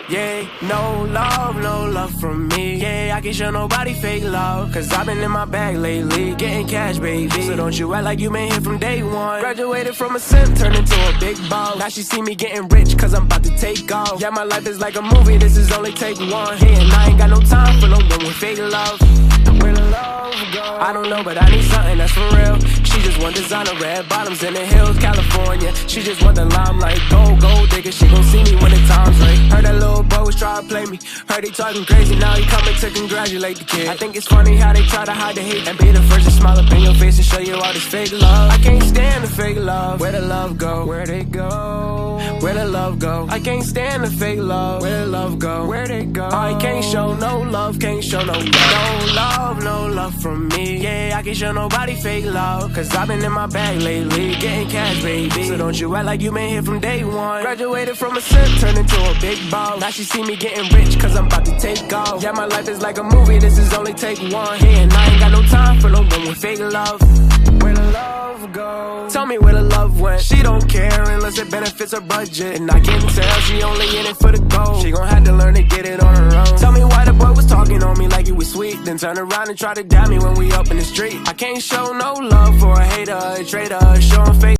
Yeah, no love from me. Yeah, I can't show nobody fake love, cause I've been in my bag lately, getting cash, baby. So don't you act like you been here from day one. Graduated from a simp, turned into a big boss. Now she see me getting rich, cause I'm about to take off. Yeah, my life is like a movie, this is only take one. Yeah, and I ain't got no time for no one with fake love. Where the love go? I don't know, but I need something that's for real. She just want designer, red bottoms in the hills, California. She just want the limelight, gold digger. She gon' see me when the time's right. Heard that little bro was try to play me. Heard he talking crazy, now he coming to congratulate the kid. I think it's funny how they try to hide the hate and be the first to smile up in your face and show you all this fake love. I can't stand the fake love. Where the love go? Where they go? Where the love go? I can't stand the fake love. Where the love go? Where they go? I can't show no love, can't show no love. No love from me. Yeah, I can't show nobody fake love, cause I've been in my bag lately, getting cash, baby. So don't you act like you been here from day one. Graduated from a simp, turned into a big boss. Now she see me getting rich, cause I'm about to take off. Yeah, my life is like a movie, this is only take one. Yeah, and I ain't got no time for no one with fake love. Where the love go? Tell me where the love went. She don't care unless it benefits her budget, and I can tell she only in it for the gold. She gon' have to learn to get it on her own. Tell me why the boy was talking on me like he was sweet, then turn around and try to dab me when we up in the street. I can't show no love for a hater, a traitor, showing fake